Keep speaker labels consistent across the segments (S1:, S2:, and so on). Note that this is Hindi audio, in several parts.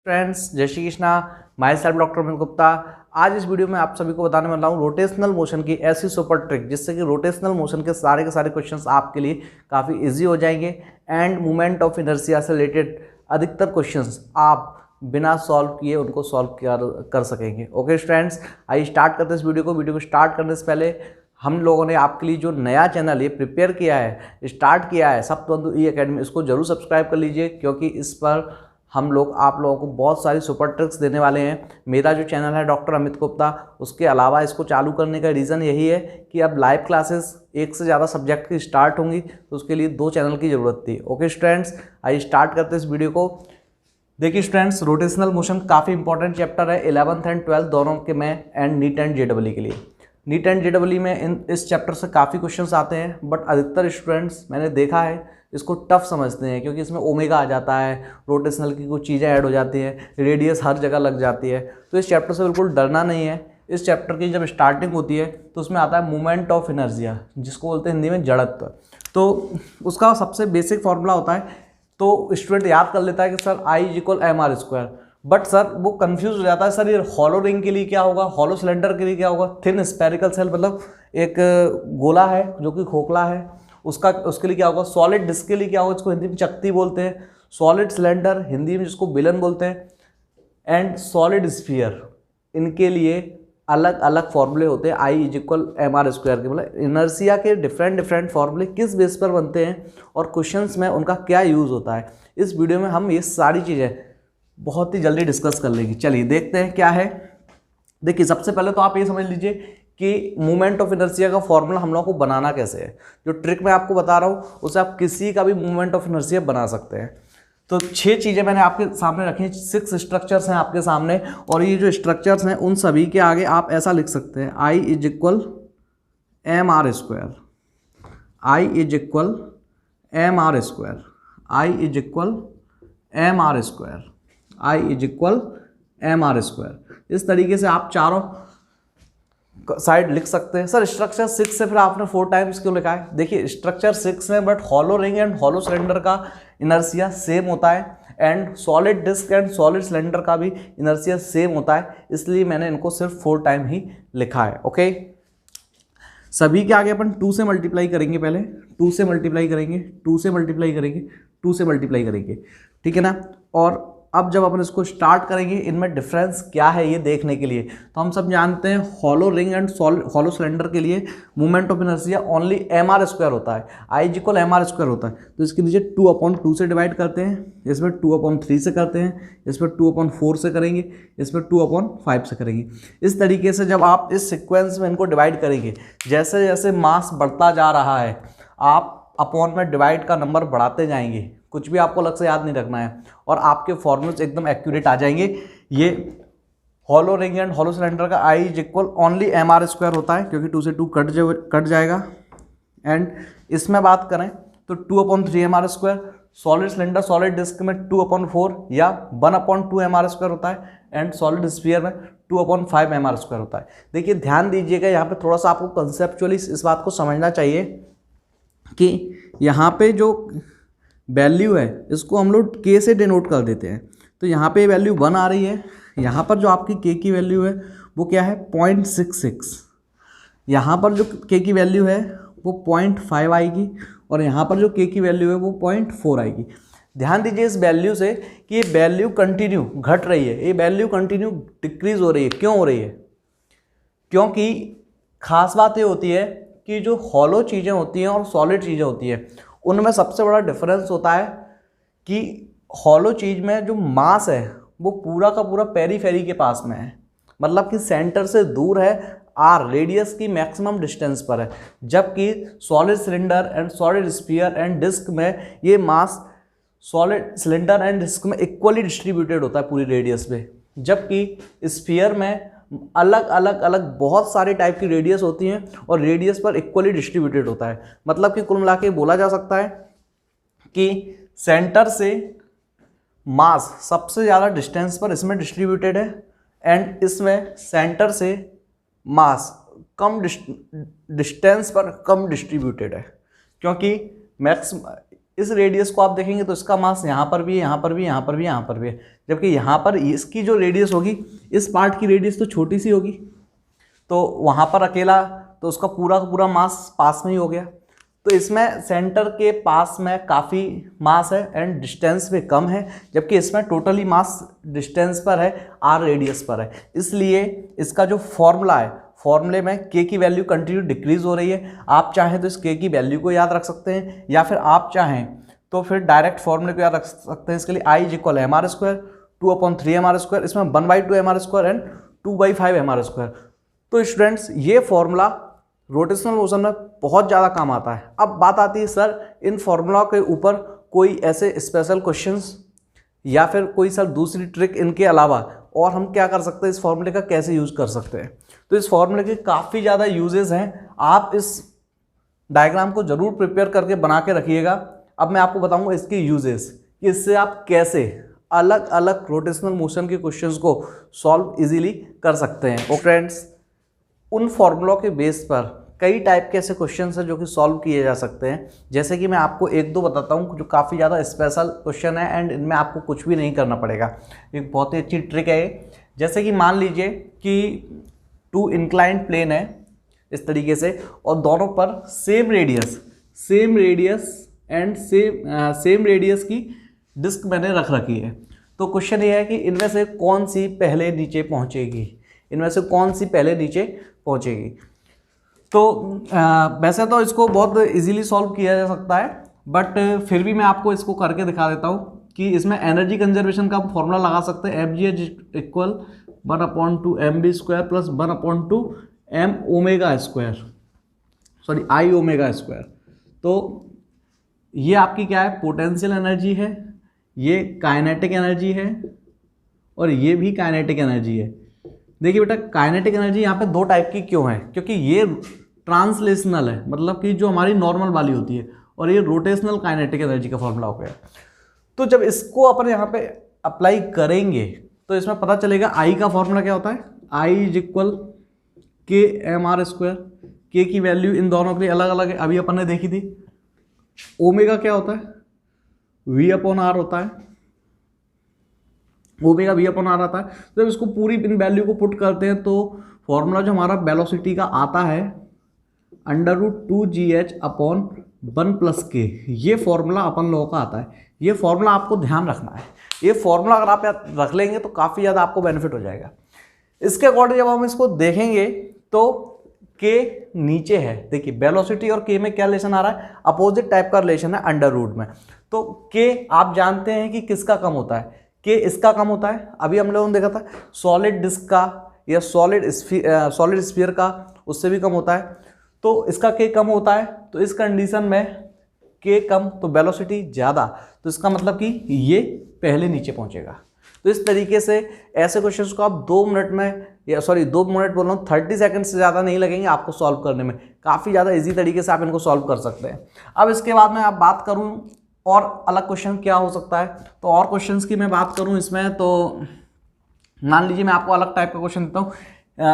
S1: फ्रेंड्स, जय Shri Krishna. My self doctor Amit Gupta. आज इस वीडियो में आप सभी को बताने वाला हूँ रोटेशनल मोशन की ऐसी सुपर ट्रिक जिससे कि रोटेशनल मोशन के सारे क्वेश्चंस आपके लिए काफ़ी इजी हो जाएंगे एंड मूवमेंट ऑफ इनर्शिया से रिलेटेड अधिकतर क्वेश्चंस आप बिना सॉल्व किए उनको सॉल्व कर सकेंगे। ओके फ्रेंड्स, आइए स्टार्ट करते हैं इस वीडियो को स्टार्ट करने से पहले हम लोगों ने आपके लिए जो नया चैनल ये प्रिपेयर किया है, स्टार्ट किया है सप्तबंधु ई अकेडमी, इसको जरूर सब्सक्राइब कर लीजिए क्योंकि इस पर हम लोग आप लोगों को बहुत सारी सुपर ट्रिक्स देने वाले हैं। मेरा जो चैनल है डॉक्टर अमित गुप्ता, उसके अलावा इसको चालू करने का रीज़न यही है कि अब लाइव क्लासेस एक से ज़्यादा सब्जेक्ट की स्टार्ट होंगी तो उसके लिए 2 चैनल की ज़रूरत थी। ओके स्टूडेंट्स, आइए स्टार्ट करते हैं इस वीडियो को। देखिए स्टूडेंट्स, रोटेशनल मोशन काफ़ी इंपॉर्टेंट चैप्टर है 11th एंड 12th दोनों के में एंड नीट एंड जेडब्ल्यू के लिए। नीट एंड जेडब्ल्यू में इस चैप्टर से काफ़ी क्वेश्चंस आते हैं, बट अधिकतर स्टूडेंट्स मैंने देखा है इसको टफ समझते हैं क्योंकि इसमें ओमेगा आ जाता है, रोटेशनल की कुछ चीज़ें ऐड हो जाती हैं, रेडियस हर जगह लग जाती है। तो इस चैप्टर से बिल्कुल डरना नहीं है। इस चैप्टर की जब स्टार्टिंग होती है तो उसमें आता है मूवमेंट ऑफ इनर्शिया, जिसको बोलते हैं हिंदी में जड़त्व। तो उसका सबसे बेसिक फॉर्मूला होता है, तो स्टूडेंट याद कर लेता है कि सर I=mr²। बट सर वो कंफ्यूज हो जाता है, सर ये हॉलो रिंग के लिए क्या होगा, हॉलो सिलेंडर के लिए क्या होगा, थिन स्फेरिकल सेल मतलब एक गोला है जो कि खोखला है, उसके लिए क्या होगा, सॉलिड डिस्क के लिए क्या होगा, इसको हिंदी में चकती बोलते हैं, सॉलिड सिलेंडर हिंदी में जिसको बेलन बोलते हैं, एंड सॉलिड स्फीयर, इनके लिए अलग अलग फॉर्मूले होते हैं I=mr² के। मतलब इनर्शिया के डिफरेंट फॉर्मूले किस बेस पर बनते हैं और क्वेश्चंस में उनका क्या यूज़ होता है, इस वीडियो में हम ये सारी चीज़ें बहुत ही जल्दी डिस्कस कर लेंगे। चलिए देखते हैं क्या है। देखिए सबसे पहले तो आप ये समझ लीजिए कि मूवमेंट ऑफ इनर्शिया का फॉर्मूला हम लोगों को बनाना कैसे है। जो ट्रिक मैं आपको बता रहा हूँ उससे आप किसी का भी मूवमेंट ऑफ इनर्शिया बना सकते हैं। तो 6 चीज़ें मैंने आपके सामने रखी हैं, 6 स्ट्रक्चर्स हैं आपके सामने, और ये जो स्ट्रक्चर्स हैं उन सभी के आगे आप ऐसा लिख सकते हैं I=mr², I=mr², I=mr², इस तरीके से आप चारों साइड लिख सकते हैं। सर स्ट्रक्चर 6 से फिर आपने 4 टाइम्स क्यों लिखा है? देखिए स्ट्रक्चर 6 में but hollow ring and hollow cylinder का इनर्शिया सेम होता है and solid disc and solid cylinder का भी इनर्शिया सेम होता है, इसलिए मैंने इनको सिर्फ 4 टाइम ही लिखा है। ओके, सभी के आगे अपन 2 से मल्टीप्लाई करेंगे, पहले 2 से मल्टीप्लाई करेंगे, 2 से मल्टीप्लाई करेंगे, 2 से मल्टीप्लाई करेंगे, ठीक है ना। और अब जब अपन इसको स्टार्ट करेंगे इनमें डिफरेंस क्या है ये देखने के लिए, तो हम सब जानते हैं hollow ring and hollow cylinder के लिए movement of inertia only mr² होता है, I=mr² होता है। तो इसके नीचे 2/2 से डिवाइड करते हैं, इसमें 2/3 से करते हैं, इसमें 2/4 से करेंगे, इसमें 2/5 से करेंगे। इस तरीके से जब आप इस सिक्वेंस में इनको डिवाइड करेंगे, जैसे जैसे मास बढ़ता जा रहा है आप अपॉन में डिवाइड का नंबर बढ़ाते जाएंगे, कुछ भी आपको अलग से याद नहीं रखना है और आपके फॉर्मूल्स एकदम एक्यूरेट आ जाएंगे। ये hollow ring and hollow cylinder का I=mr² होता है क्योंकि 2 से 2 कट जाएगा। एंड इसमें बात करें तो 2/3mr², solid cylinder solid disc में 2/4 या 1/2mr² होता है एंड सॉलिड स्फीयर में 2/5mr² होता है। देखिए ध्यान दीजिएगा, यहाँ पे थोड़ा सा आपको कंसेप्चुअली इस बात को समझना चाहिए कि यहाँ पे जो वैल्यू है इसको हम लोग k से डिनोट कर देते हैं। तो यहाँ पे वैल्यू 1 आ रही है, यहाँ पर जो आपकी k की वैल्यू है वो क्या है 0.66, यहाँ पर जो k की वैल्यू है वो 0.5 आएगी और यहाँ पर जो k की वैल्यू है वो 0.4 आएगी। ध्यान दीजिए इस वैल्यू से कि ये वैल्यू कंटिन्यू घट रही है, ये वैल्यू कंटिन्यू डिक्रीज हो रही है। क्यों हो रही है? क्योंकि खास बात ये होती है कि जो हॉलो चीज़ें होती हैं और सॉलिड चीज़ें होती हैं उनमें सबसे बड़ा डिफरेंस होता है कि हॉलो चीज़ में जो मास है वो पूरा का पूरा पेरीफेरी के पास में है, मतलब कि सेंटर से दूर है, आर रेडियस की मैक्सिमम डिस्टेंस पर है, जबकि solid cylinder and solid sphere and disc में ये mass solid cylinder and disc में इक्वली डिस्ट्रीब्यूटेड होता है पूरी रेडियस पे, जबकि स्फीयर में अलग अलग बहुत सारे टाइप की रेडियस होती हैं और रेडियस पर इक्वली डिस्ट्रीब्यूटेड होता है। मतलब कि कुल मिला के बोला जा सकता है कि सेंटर से मास सबसे ज़्यादा डिस्टेंस पर इसमें डिस्ट्रीब्यूटेड है एंड इसमें सेंटर से मास कम डिस्टेंस पर कम डिस्ट्रीब्यूटेड है, क्योंकि इस रेडियस को आप देखेंगे तो इसका मास यहाँ पर भी है, यहाँ पर भी, यहाँ पर भी, यहाँ पर भी है, जबकि यहाँ पर इसकी जो रेडियस होगी, इस पार्ट की रेडियस तो छोटी सी होगी, तो वहाँ पर अकेला, तो उसका पूरा का पूरा मास पास में ही हो गया। तो इसमें सेंटर के पास में काफ़ी मास है एंड डिस्टेंस पे कम है, जबकि इसमें टोटली मास डिस्टेंस पर है, आर रेडियस पर है। इसलिए इसका जो फॉर्मूला है, फॉर्मूले में के की वैल्यू कंटिन्यू डिक्रीज हो रही है। आप चाहें तो इस के की वैल्यू को याद रख सकते हैं, या फिर आप चाहें तो फिर डायरेक्ट फॉर्मूले को याद रख सकते हैं। इसके लिए I is equal M R square 2/3 M R square, इसमें 1/2 M R square and 2/5 M R square. तो स्टूडेंट्स ये फॉर्मूला रोटेशनल मोशन में बहुत ज़्यादा काम आता है। अब बात आती है सर इन फॉर्मूला के ऊपर कोई ऐसे स्पेशल क्वेश्चंस या फिर कोई सर दूसरी ट्रिक इनके अलावा और हम क्या कर सकते हैं, इस फॉर्मूले का कैसे यूज़ कर सकते हैं। तो इस फॉर्मूले के काफ़ी ज़्यादा यूजेस हैं, आप इस डायग्राम को ज़रूर प्रिपेयर करके बना के रखिएगा। अब मैं आपको बताऊंगा इसके यूजेस कि इससे आप कैसे अलग अलग रोटेशनल मोशन के क्वेश्चंस को सॉल्व इजीली कर सकते हैं। और फ्रेंड्स उन फॉर्मूलों के बेस पर कई टाइप के ऐसे क्वेश्चंस हैं जो कि सॉल्व किए जा सकते हैं। जैसे कि मैं आपको एक दो बताता हूँ जो काफ़ी ज़्यादा स्पेशल क्वेश्चन है एंड इनमें आपको कुछ भी नहीं करना पड़ेगा। एक बहुत ही अच्छी ट्रिक है ये। जैसे कि मान लीजिए कि 2 इंक्लाइंड प्लेन है इस तरीके से और दोनों पर same radius and same radius की डिस्क मैंने रख रखी है। तो क्वेश्चन ये है कि इनमें से कौन सी पहले नीचे पहुँचेगी, तो वैसे तो इसको बहुत इजीली सॉल्व किया जा सकता है, बट फिर भी मैं आपको इसको करके दिखा देता हूँ कि इसमें एनर्जी कंजर्वेशन का फॉर्मूला लगा सकते हैं। Fg equal 1/2 mv square plus 1/2 m omega square, sorry I omega square. तो ये आपकी क्या है, पोटेंशियल एनर्जी है, ये काइनेटिक एनर्जी है और ये भी काइनेटिक एनर्जी है। देखिए बेटा काइनेटिक एनर्जी यहाँ पे 2 टाइप की क्यों है, क्योंकि ये ट्रांसलेशनल है, मतलब कि जो हमारी नॉर्मल वाली होती है, और ये रोटेशनल काइनेटिक एनर्जी का फॉर्मूला हो गया। तो जब इसको अपन यहाँ पे अप्लाई करेंगे तो इसमें पता चलेगा आई का फॉर्मूला क्या होता है, आई इज इक्वल के एम आर स्क्वायर। के की वैल्यू इन दोनों के लिए अलग अलग है, अभी अपन ने देखी थी। ओमेगा क्या होता है, V/R होता है, ओमेगा V/R आता है। तो जब इसको पूरी इन वैल्यू को पुट करते हैं तो फॉर्मूला जो हमारा वेलोसिटी का आता है √2gh/1 k, ये फॉर्मूला अपन लोगों का आता है। ये फॉर्मूला आपको ध्यान रखना है, ये फॉर्मूला अगर आप रख लेंगे तो काफ़ी ज़्यादा आपको बेनिफिट हो जाएगा। इसके अकॉर्डिंग जब हम इसको देखेंगे तो k नीचे है, देखिए वेलोसिटी और k में क्या रिलेशन आ रहा है, अपोजिट टाइप का रिलेशन है √, में। तो k आप जानते हैं कि किसका कम होता है, k इसका कम होता है। अभी हम लोगों ने देखा था सॉलिड डिस्क का या सॉलिड स्फीयर का, उससे भी कम होता है। तो इसका k कम होता है, तो इस कंडीशन में k कम तो वेलोसिटी ज़्यादा, तो इसका मतलब कि ये पहले नीचे पहुंचेगा। तो इस तरीके से ऐसे क्वेश्चंस को आप 2 मिनट में, या सॉरी 2 मिनट बोल रहा हूँ, 30 सेकंड से ज़्यादा नहीं लगेंगे आपको सॉल्व करने में। काफ़ी ज़्यादा इजी तरीके से आप इनको सॉल्व कर सकते हैं। अब इसके बाद में आप बात करूँ और अलग क्वेश्चन क्या हो सकता है, तो और क्वेश्चंस की मैं बात करूँ इसमें, तो मान लीजिए मैं आपको अलग टाइप का क्वेश्चन देता हूँ।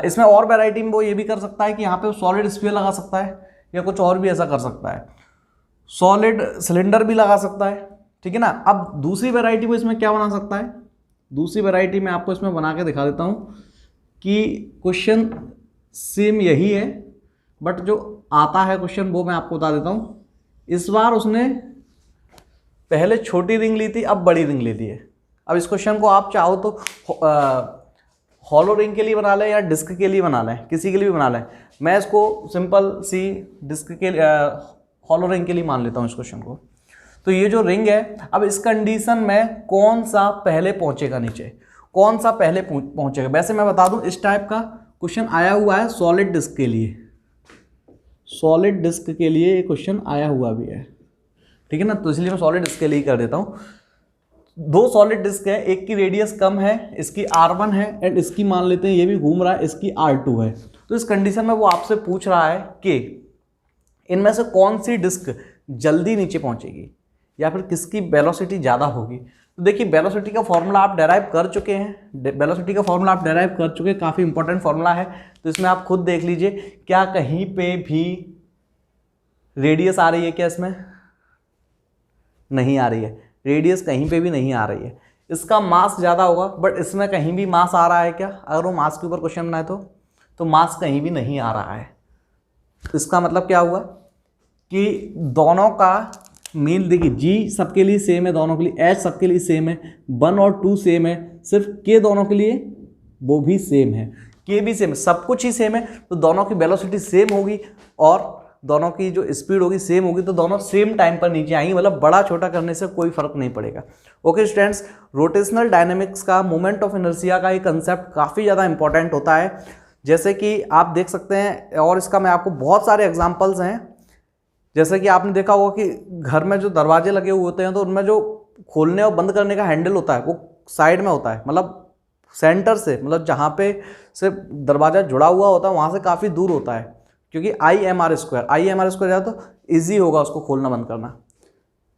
S1: इसमें और वैरायटी में वो ये भी कर सकता है कि यहाँ पे सॉलिड स्फीयर लगा सकता है, या कुछ और भी ऐसा कर सकता है, सॉलिड सिलेंडर भी लगा सकता है, ठीक है ना। अब दूसरी वैरायटी वो इसमें क्या बना सकता है, दूसरी वैरायटी मैं आपको इसमें बना के दिखा देता हूँ कि क्वेश्चन सेम यही है, बट जो आता है क्वेश्चन वो मैं आपको बता देता हूँ। इस बार उसने पहले छोटी रिंग ली थी, अब बड़ी रिंग ली थी। अब इस क्वेश्चन को आप चाहो तो हॉलो रिंग के लिए बना लें या डिस्क के लिए बना लें, किसी के लिए भी बना लें। मैं इसको सिंपल सी डिस्क के हॉलो रिंग के लिए मान लेता हूँ इस क्वेश्चन को। तो ये जो रिंग है, अब इस कंडीशन में कौन सा पहले पहुंचेगा नीचे, कौन सा पहले पहुंचेगा। वैसे मैं बता दूं इस टाइप का क्वेश्चन आया हुआ है सॉलिड डिस्क के लिए, सॉलिड डिस्क के लिए ये क्वेश्चन आया हुआ भी है, ठीक है ना। तो इसलिए मैं सॉलिड डिस्क के लिए कर देता हूँ। 2 सॉलिड डिस्क है, एक की रेडियस कम है, इसकी R1 है, एंड इसकी मान लेते हैं ये भी घूम रहा है, इसकी R2 है। तो इस कंडीशन में वो आपसे पूछ रहा है कि इनमें से कौन सी डिस्क जल्दी नीचे पहुंचेगी या फिर किसकी वेलोसिटी ज़्यादा होगी। तो देखिए वेलोसिटी का फॉर्मूला आप डेराइव कर चुके हैं, काफ़ी इंपॉर्टेंट फॉर्मूला है। तो इसमें आप खुद देख लीजिए, क्या कहीं पे भी रेडियस आ रही है क्या इसमें, नहीं आ रही है, रेडियस कहीं पे भी नहीं आ रही है। इसका मास ज़्यादा होगा, बट इसमें कहीं भी मास आ रहा है क्या? अगर वो मास के ऊपर क्वेश्चन बनाए तो मास कहीं भी नहीं आ रहा है। इसका मतलब क्या हुआ कि दोनों का मीन देखिए, जी सबके लिए सेम है दोनों के लिए, एच सबके लिए सेम है, 1 और 2 सेम है, सिर्फ के दोनों के लिए वो भी सेम है, के भी सेम है, सब कुछ ही सेम है, तो दोनों की वेलोसिटी सेम होगी और दोनों की जो स्पीड होगी सेम होगी, तो दोनों सेम टाइम पर नीचे आएंगे, मतलब बड़ा छोटा करने से कोई फर्क नहीं पड़ेगा। ओके स्टूडेंट्स, रोटेशनल डायनेमिक्स का, मोमेंट ऑफ इनर्शिया का ये कंसेप्ट काफ़ी ज़्यादा इंपॉर्टेंट होता है। जैसे कि आप देख सकते हैं, और इसका मैं आपको बहुत सारे एग्जाम्पल्स हैं, जैसे कि आपने देखा होगा कि घर में जो दरवाजे लगे हुए होते हैं तो उनमें जो खोलने और बंद करने का हैंडल होता है वो साइड में होता है, मतलब सेंटर से, मतलब जहाँ पे से दरवाज़ा जुड़ा हुआ होता है वहाँ से काफ़ी दूर होता है, क्योंकि IMR स्क्वायर ज़्यादा तो ईजी होगा उसको खोलना बंद करना।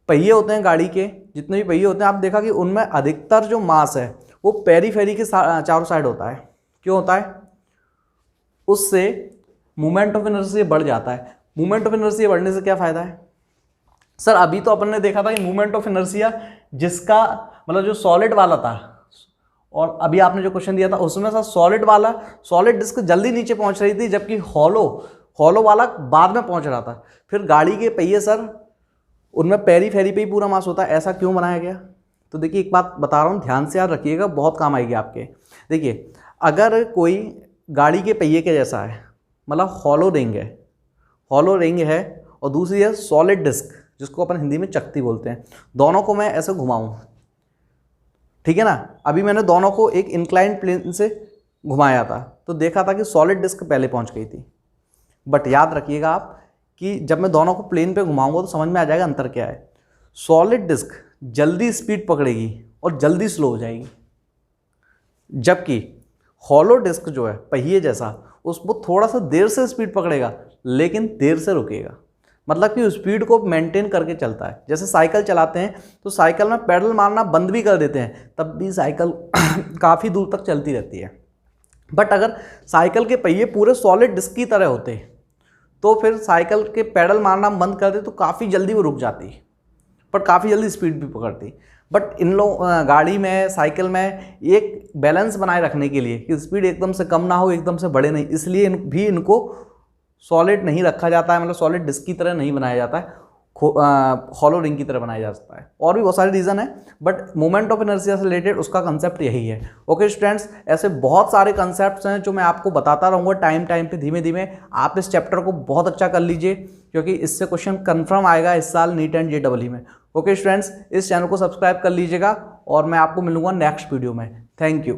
S1: पहिए होते हैं गाड़ी के, जितने भी पहिए होते हैं, आप देखा कि उनमें अधिकतर जो मास है वो पेरीफेरी के चारों साइड होता है। क्यों होता है? उससे मोमेंट ऑफ इनर्शिया बढ़ जाता है। मोमेंट ऑफ इनर्शिया बढ़ने से क्या फ़ायदा है? सर अभी तो अपन ने देखा था कि मोमेंट ऑफ इनर्शिया जिसका मतलब जो सॉलिड वाला था, और अभी आपने जो क्वेश्चन दिया था उसमें सर सॉलिड डिस्क जल्दी नीचे पहुंच रही थी, जबकि हॉलो वाला बाद में पहुंच रहा था। फिर गाड़ी के पहिए सर उनमें पेरीफेरी पे ही पूरा मास होता है, ऐसा क्यों बनाया गया? तो देखिए एक बात बता रहा हूँ, ध्यान से याद रखिएगा, बहुत काम आएगी आपके। देखिए अगर कोई गाड़ी के पहिए के जैसा है, मतलब हॉलो रिंग है और दूसरी है सॉलिड डिस्क, जिसको अपन हिंदी में चकती बोलते हैं, दोनों को मैं ऐसे घुमाऊं, ठीक है ना? अभी मैंने दोनों को एक इंक्लाइंड प्लेन से घुमाया था तो देखा था कि सॉलिड डिस्क पहले पहुंच गई थी, बट याद रखिएगा आप कि जब मैं दोनों को प्लेन पे घुमाऊंगा तो समझ में आ जाएगा अंतर क्या है। सॉलिड डिस्क जल्दी स्पीड पकड़ेगी और जल्दी स्लो हो जाएगी, जबकि हॉलो डिस्क जो है पहिए जैसा, उसको थोड़ा सा देर से स्पीड पकड़ेगा लेकिन देर से रुकेगा, मतलब कि स्पीड को मेंटेन करके चलता है। जैसे साइकिल चलाते हैं तो साइकिल में पेडल मारना बंद भी कर देते हैं, तब भी साइकिल काफ़ी दूर तक चलती रहती है। बट अगर साइकिल के पहिए पूरे सॉलिड डिस्क की तरह होते तो फिर साइकिल के पेडल मारना बंद कर दे तो काफ़ी जल्दी वो रुक जाती, पर काफ़ी जल्दी स्पीड भी पकड़ती। बट इन लोग गाड़ी में, साइकिल में एक बैलेंस बनाए रखने के लिए कि स्पीड एकदम से कम ना हो, एकदम से बढ़े नहीं, इसलिए इनको सॉलिड नहीं रखा जाता है, मतलब सॉलिड डिस्क की तरह नहीं बनाया जाता है, हॉलो रिंग की तरह बनाया जाता है। और भी बहुत सारे रीज़न है, बट मोमेंट ऑफ इनर्शिया से रिलेटेड उसका कंसेप्ट यही है। ओके स्टूडेंट्स, ऐसे बहुत सारे कंसेप्ट्स हैं जो मैं आपको बताता रहूँगा टाइम पे, धीमे धीमे। आप इस चैप्टर को बहुत अच्छा कर लीजिए, क्योंकि इससे क्वेश्चन कन्फर्म आएगा इस साल नीट एंड JEE में। ओके स्टूडेंट्स, इस चैनल को सब्सक्राइब कर लीजिएगा और मैं आपको मिलूंगा नेक्स्ट वीडियो में। Thank you.